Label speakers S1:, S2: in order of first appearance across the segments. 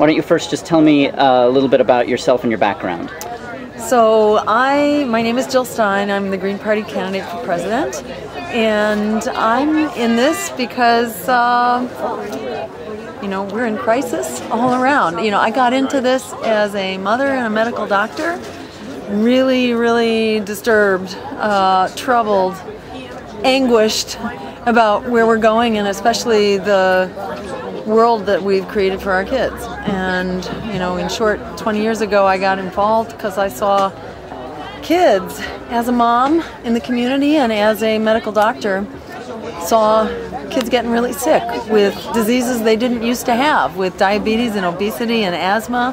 S1: Why don't you first just tell me a little bit about yourself and your background?
S2: So my name is Jill Stein. I'm the Green Party candidate for president, and I'm in this because we're in crisis all around. I got into this as a mother and a medical doctor, really, really disturbed, troubled, anguished about where we're going, and especially the world that we've created for our kids. And in short, 20 years ago I got involved because I saw kids, as a mom in the community and as a medical doctor, saw kids getting really sick with diseases they didn't used to have, with diabetes and obesity and asthma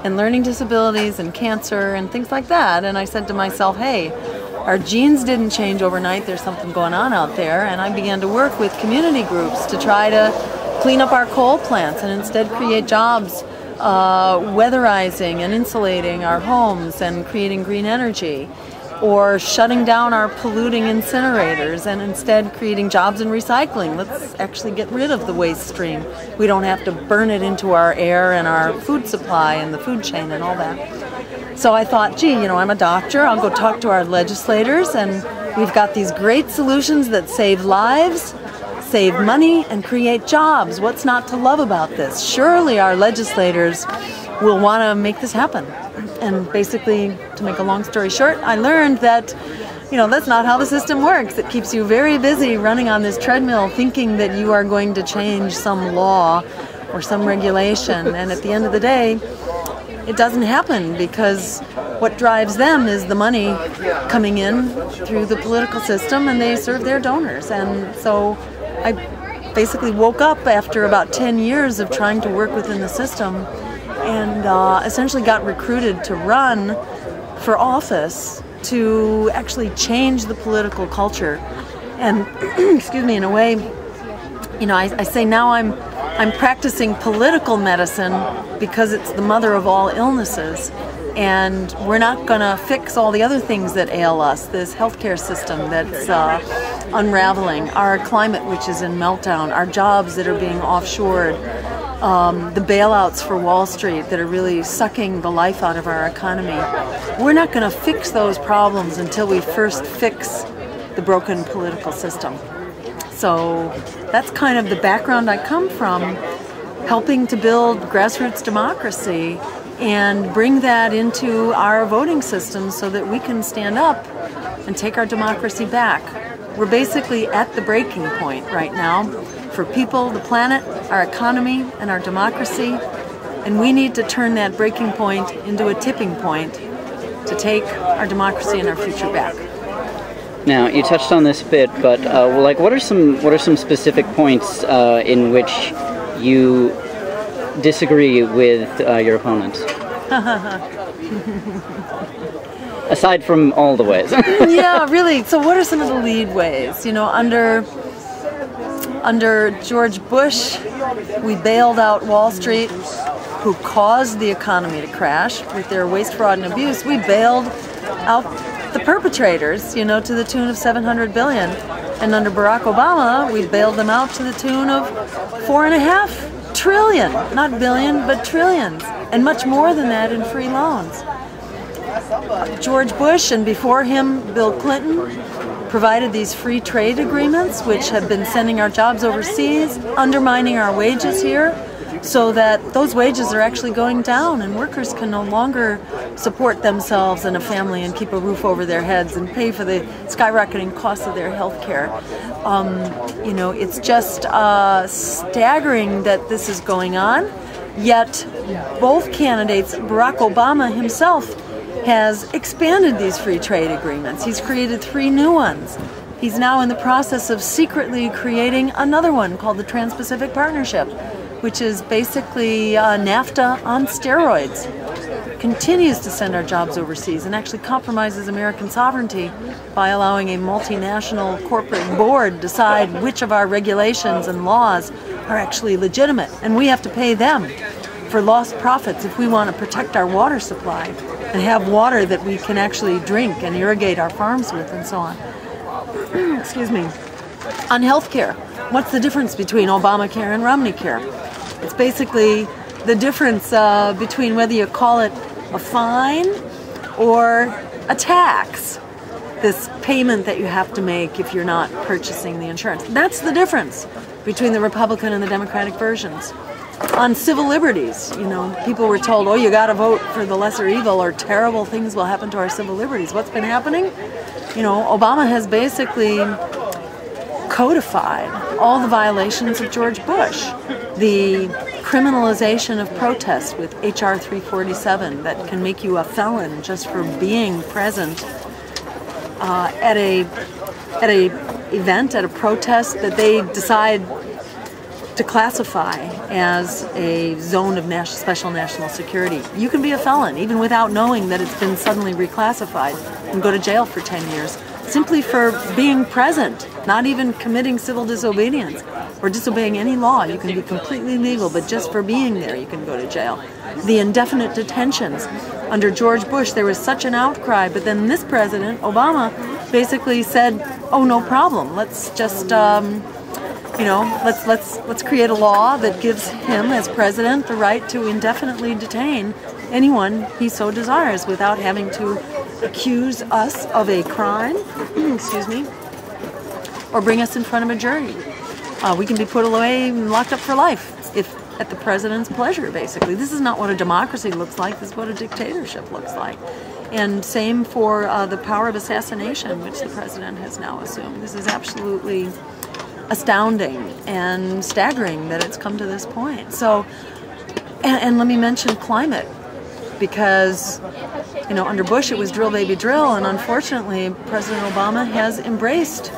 S2: and learning disabilities and cancer and things like that. And I said to myself, hey, our genes didn't change overnight, there's something going on out there. And I began to work with community groups to try to clean up our coal plants and instead create jobs weatherizing and insulating our homes and creating green energy, or shutting down our polluting incinerators and instead creating jobs in recycling. Let's actually get rid of the waste stream. We don't have to burn it into our air and our food supply and the food chain and all that. So I thought, gee, I'm a doctor, I'll go talk to our legislators, and we've got these great solutions that save lives, save money, and create jobs. What's not to love about this? Surely our legislators will want to make this happen. And basically, to make a long story short, I learned that, that's not how the system works. It keeps you very busy running on this treadmill thinking that you are going to change some law or some regulation. And at the end of the day, it doesn't happen, because what drives them is the money coming in through the political system, and they serve their donors. And so I basically woke up after about 10 years of trying to work within the system, and essentially got recruited to run for office to actually change the political culture. And excuse me, in a way, I say now I'm practicing political medicine because it's the mother of all illnesses. And we're not going to fix all the other things that ail us, this healthcare system that's unraveling, our climate which is in meltdown, our jobs that are being offshored, the bailouts for Wall Street that are really sucking the life out of our economy. We're not going to fix those problems until we first fix the broken political system. So that's kind of the background I come from, helping to build grassroots democracy and bring that into our voting system so that we can stand up and take our democracy back. We're basically at the breaking point right now for people, the planet, our economy, and our democracy, and we need to turn that breaking point into a tipping point to take our democracy and our future back.
S1: Now, you touched on this a bit, but what are some specific points in which you disagree with your opponents? Aside from all the ways.
S2: Yeah, really. So what are some of the lead ways? Under George Bush, we bailed out Wall Street, who caused the economy to crash with their waste, fraud, and abuse. We bailed out the perpetrators, to the tune of $700 billion. And under Barack Obama, we bailed them out to the tune of $4.5 trillion. Not billion, but trillions. And much more than that in free loans. George Bush, and before him, Bill Clinton, provided these free trade agreements, which have been sending our jobs overseas, undermining our wages here, so that those wages are actually going down and workers can no longer support themselves and a family and keep a roof over their heads and pay for the skyrocketing costs of their health care. It's just staggering that this is going on, yet both candidates, Barack Obama himself, has expanded these free trade agreements. He's created 3 new ones. He's now in the process of secretly creating another one called the Trans-Pacific Partnership, which is basically NAFTA on steroids. Continues to send our jobs overseas and actually compromises American sovereignty by allowing a multinational corporate board decide which of our regulations and laws are actually legitimate. And we have to pay them for lost profits if we want to protect our water supply and have water that we can actually drink and irrigate our farms with and so on. Excuse me. On health care, what's the difference between Obamacare and Romneycare? It's basically the difference between whether you call it a fine or a tax. This payment that you have to make if you're not purchasing the insurance. That's the difference between the Republican and the Democratic versions. On civil liberties, you know, people were told, oh, you got to vote for the lesser evil or terrible things will happen to our civil liberties. What's been happening? You know, Obama has basically codified all the violations of George Bush. The criminalization of protest with H.R. 347 that can make you a felon just for being present at a event, at a protest that they decide to classify as a zone of special national security. You can be a felon even without knowing that it's been suddenly reclassified and go to jail for 10 years simply for being present, not even committing civil disobedience or disobeying any law. You can be completely legal, but just for being there you can go to jail. The indefinite detentions. Under George Bush there was such an outcry, but then this president, Obama, basically said, oh, no problem, let's just you know, let's create a law that gives him as president the right to indefinitely detain anyone he so desires without having to accuse us of a crime, excuse me, or bring us in front of a jury. We can be put away and locked up for life if at the president's pleasure, basically. This is not what a democracy looks like, this is what a dictatorship looks like. And same for the power of assassination, which the president has now assumed. This is absolutely astounding and staggering that it's come to this point. So, and let me mention climate, because, you know, under Bush it was drill baby drill, and unfortunately President Obama has embraced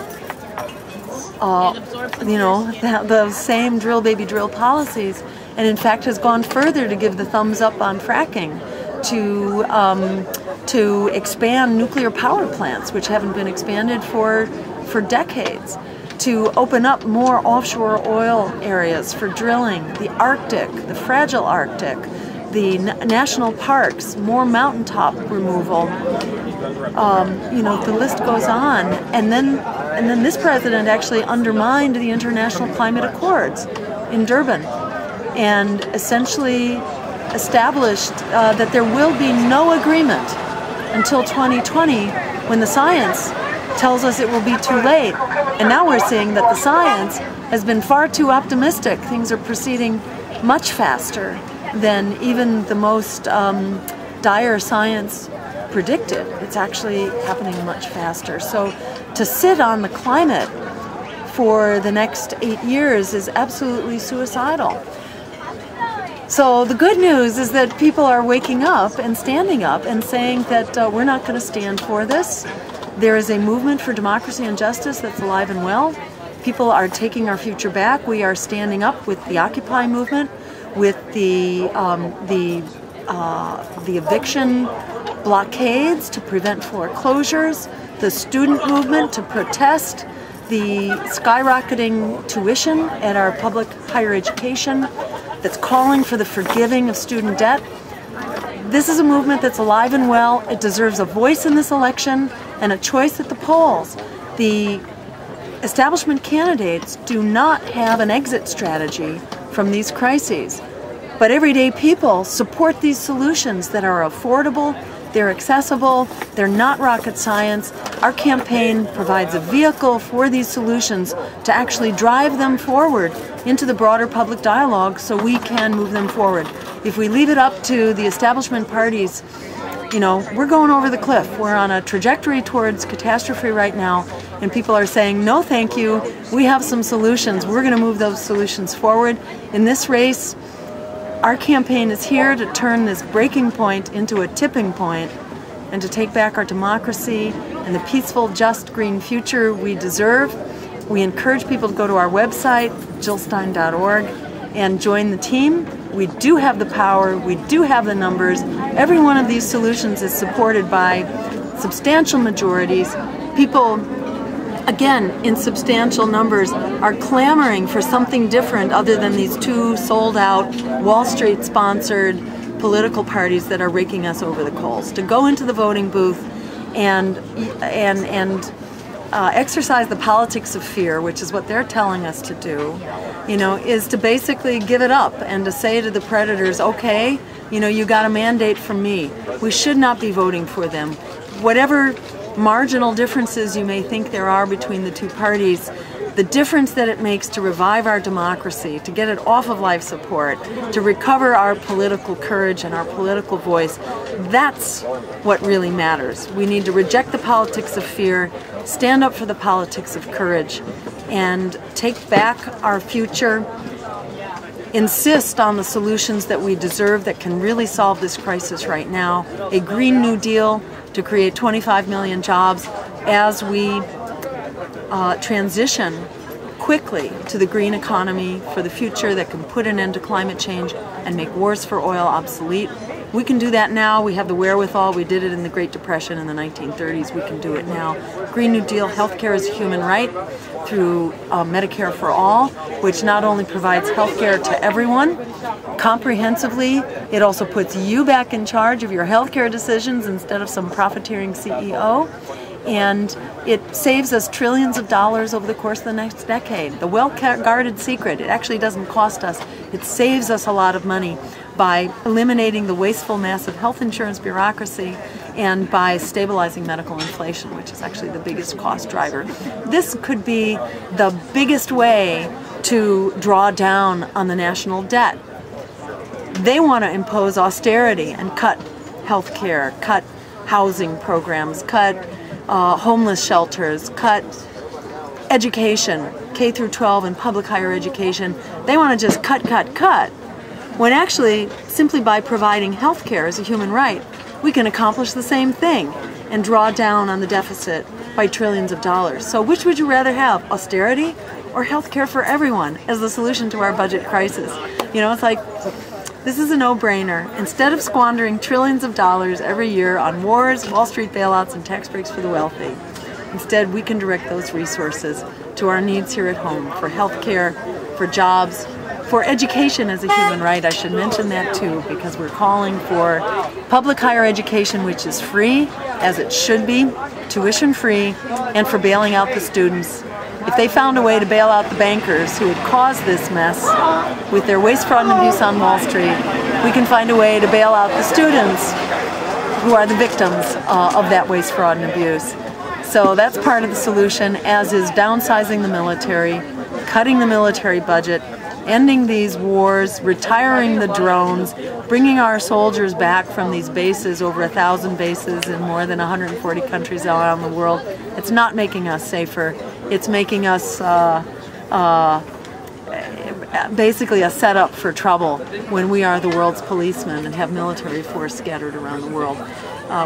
S2: you know, those same drill baby drill policies, and in fact has gone further to give the thumbs up on fracking, to expand nuclear power plants which haven't been expanded for decades, to open up more offshore oil areas for drilling, the Arctic, the fragile Arctic, the national parks, more mountaintop removal. You know, the list goes on. And then this president actually undermined the International Climate Accords in Durban and essentially established that there will be no agreement until 2020 when the science tells us it will be too late. And now we're seeing that the science has been far too optimistic. Things are proceeding much faster than even the most dire science predicted. It's actually happening much faster. So to sit on the climate for the next 8 years is absolutely suicidal. So the good news is that people are waking up and standing up and saying that we're not going to stand for this. There is a movement for democracy and justice that's alive and well. People are taking our future back. We are standing up with the Occupy movement, with the eviction blockades to prevent foreclosures, the student movement to protest the skyrocketing tuition at our public higher education that's calling for the forgiving of student debt. This is a movement that's alive and well. It deserves a voice in this election and a choice at the polls. The establishment candidates do not have an exit strategy from these crises, but everyday people support these solutions that are affordable, they're accessible, they're not rocket science. Our campaign provides a vehicle for these solutions to actually drive them forward into the broader public dialogue so we can move them forward. If we leave it up to the establishment parties, you know, we're going over the cliff. We're on a trajectory towards catastrophe right now, and people are saying, no thank you, we have some solutions. We're going to move those solutions forward. In this race, our campaign is here to turn this breaking point into a tipping point and to take back our democracy and the peaceful, just, green future we deserve. We encourage people to go to our website, jillstein.org, and join the team. We do have the power, we do have the numbers. Every one of these solutions is supported by substantial majorities. People, again, in substantial numbers, are clamoring for something different other than these two sold-out, Wall Street-sponsored political parties that are raking us over the coals. To go into the voting booth and exercise the politics of fear, which is what they're telling us to do, is to basically give it up and to say to the predators, okay, you got a mandate from me. We should not be voting for them. Whatever marginal differences you may think there are between the two parties, the difference that it makes to revive our democracy, to get it off of life support, to recover our political courage and our political voice, that's what really matters. We need to reject the politics of fear, stand up for the politics of courage, and take back our future, insist on the solutions that we deserve that can really solve this crisis right now. A Green New Deal to create 25 million jobs as we transition quickly to the green economy for the future that can put an end to climate change and make wars for oil obsolete. We can do that now. We have the wherewithal. We did it in the Great Depression in the 1930s. We can do it now. Green New Deal, healthcare is a human right through Medicare for All, which not only provides healthcare to everyone comprehensively, it also puts you back in charge of your healthcare decisions instead of some profiteering CEO. And it saves us trillions of dollars over the course of the next decade. The well-guarded secret, it actually doesn't cost us. It saves us a lot of money by eliminating the wasteful, massive health insurance bureaucracy and by stabilizing medical inflation, which is actually the biggest cost driver. This could be the biggest way to draw down on the national debt. They want to impose austerity and cut health care, cut housing programs, cut homeless shelters, cut education, K through 12 and public higher education. They want to just cut, when actually, simply by providing health care as a human right, we can accomplish the same thing and draw down on the deficit by trillions of dollars. So which would you rather have, austerity or health care for everyone as the solution to our budget crisis? It's like, this is a no-brainer. Instead of squandering trillions of dollars every year on wars, Wall Street bailouts, and tax breaks for the wealthy, instead we can direct those resources to our needs here at home for health care, for jobs, for education as a human right. I should mention that too, because we're calling for public higher education, which is free, as it should be, tuition free, and for bailing out the students. If they found a way to bail out the bankers who had caused this mess with their waste, fraud, and abuse on Wall Street, we can find a way to bail out the students who are the victims of that waste, fraud, and abuse. So that's part of the solution, as is downsizing the military, cutting the military budget, ending these wars, retiring the drones, bringing our soldiers back from these bases, over 1,000 bases in more than 140 countries around the world. It's not making us safer. It's making us basically a setup for trouble when we are the world's policemen and have military force scattered around the world.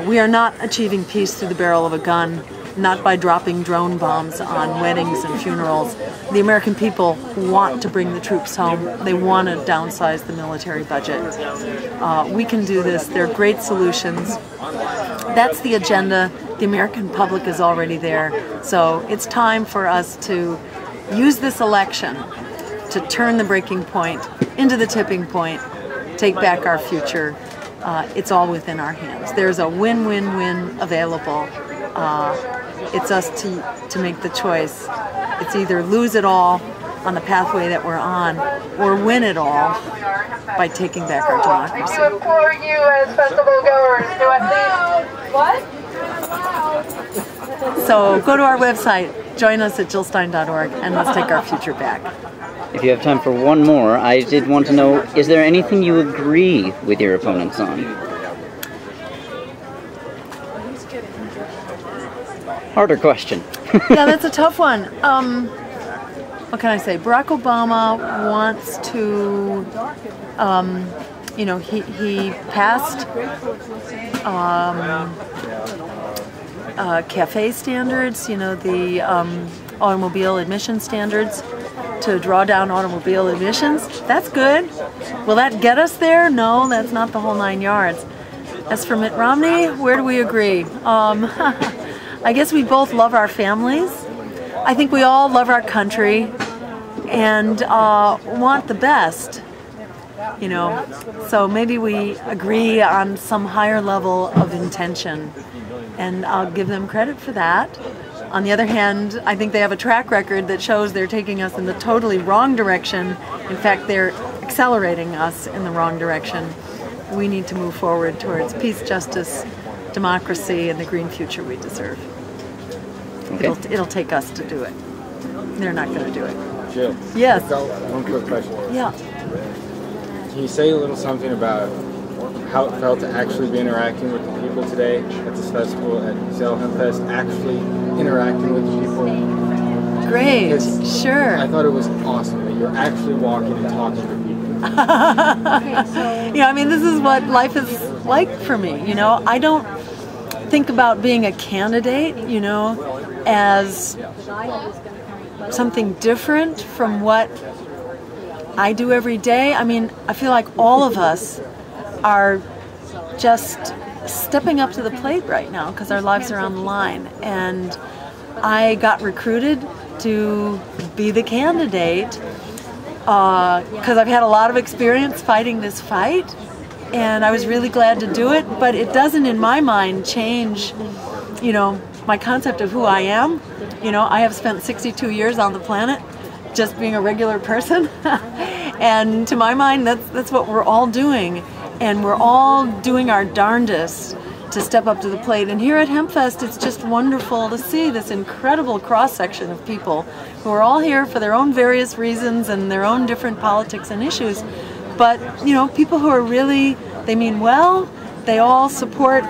S2: We are not achieving peace through the barrel of a gun, not by dropping drone bombs on weddings and funerals. The American people want to bring the troops home. They want to downsize the military budget. We can do this. There are great solutions. That's the agenda. The American public is already there. So it's time for us to use this election to turn the breaking point into the tipping point, take back our future. It's all within our hands. There's a win-win-win available. It's us to make the choice. It's either lose it all on the pathway that we're on, or win it all by taking back our democracy.
S3: I implore you as festival goers to at least...
S2: So go to our website, join us at jillstein.org, and let's take our future back.
S1: If you have time for one more, I did want to know, is there anything you agree with your opponents on? Harder question.
S2: Yeah, that's a tough one. What can I say? Barack Obama wants to, he passed CAFE standards, the automobile emission standards, to draw down automobile emissions. That's good. Will that get us there? No, that's not the whole 9 yards. As for Mitt Romney, where do we agree? I guess we both love our families. I think we all love our country and want the best, So maybe we agree on some higher level of intention, and I'll give them credit for that. On the other hand, I think they have a track record that shows they're taking us in the totally wrong direction. In fact, they're accelerating us in the wrong direction. We need to move forward towards peace, justice, democracy, and the green future we deserve.
S1: Okay.
S2: It'll take us to do it. They're not going to do it.
S4: Jill.
S2: Yes.
S4: One quick question.
S2: Yeah.
S4: Can you say a little something about how it felt to actually be interacting with the people today at this festival at Seattle Hempfest, actually interacting with the people?
S2: Great.
S4: Because
S2: Sure.
S4: I thought it was awesome that you're actually walking and talking to people.
S2: I mean, this is what life is like for me. I don't think about being a candidate, as something different from what I do every day. I mean, I feel like all of us are just stepping up to the plate right now because our lives are on the line. And I got recruited to be the candidate because I've had a lot of experience fighting this fight, and I was really glad to do it. But it doesn't, in my mind, change, my concept of who I am. I have spent 62 years on the planet just being a regular person, and to my mind, that's what we're all doing, and we're all doing our darndest to step up to the plate. And here at Hempfest, it's just wonderful to see this incredible cross-section of people who are all here for their own various reasons and their own different politics and issues. But, people who are really, they mean well, they all support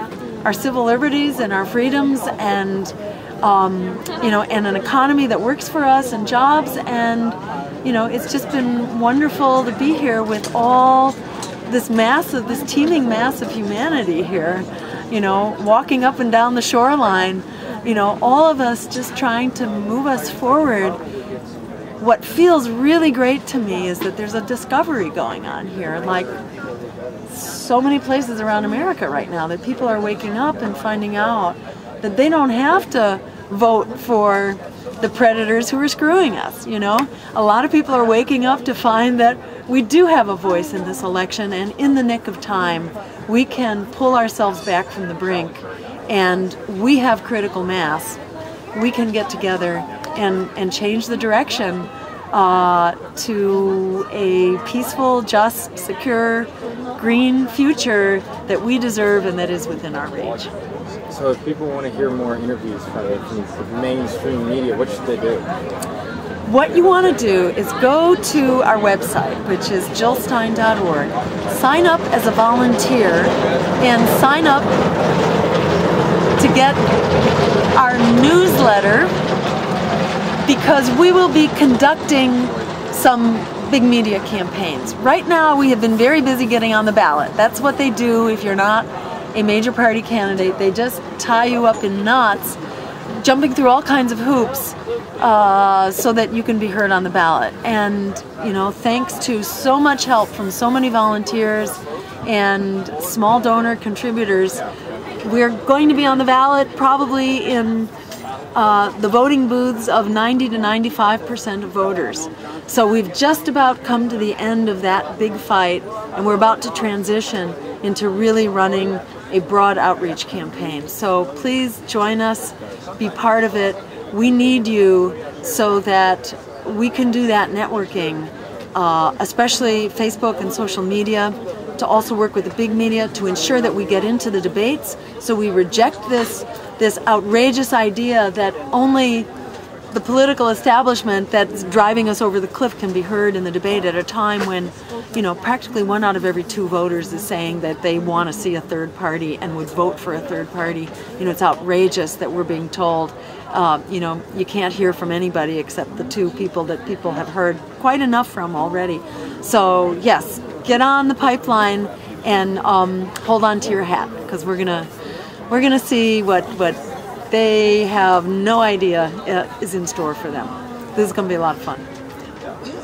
S2: our civil liberties and our freedoms and, and an economy that works for us and jobs. And, it's just been wonderful to be here with all this teeming mass of humanity here. Walking up and down the shoreline, all of us just trying to move us forward. What feels really great to me is that there's a discovery going on here, like so many places around America right now, that people are waking up and finding out that they don't have to vote for the predators who are screwing us. A lot of people are waking up to find that we do have a voice in this election, and in the nick of time, we can pull ourselves back from the brink, and we have critical mass. We can get together and change the direction to a peaceful, just, secure, green future that we deserve and that is within our reach.
S4: So if people want to hear more interviews from the mainstream media, what should they do?
S2: What you want to do is go to our website, which is jillstein.org, sign up as a volunteer, and sign up to get our newsletter, because we will be conducting some big media campaigns. Right now we have been very busy getting on the ballot. That's what they do if you're not a major party candidate. They just tie you up in knots, jumping through all kinds of hoops so that you can be heard on the ballot. And thanks to so much help from so many volunteers and small donor contributors, we're going to be on the ballot probably in the voting booths of 90 to 95% of voters. So we've just about come to the end of that big fight, and we're about to transition into really running a broad outreach campaign. So please join us, be part of it. We need you so that we can do that networking, especially Facebook and social media, to also work with the big media to ensure that we get into the debates. So we reject this outrageous idea that only the political establishment that's driving us over the cliff can be heard in the debate at a time when, practically 1 out of every 2 voters is saying that they want to see a third party and would vote for a third party. It's outrageous that we're being told, you can't hear from anybody except the 2 people that people have heard quite enough from already. So yes, get on the pipeline and hold on to your hat, because we're gonna see what they have no idea is in store for them. This is gonna be a lot of fun.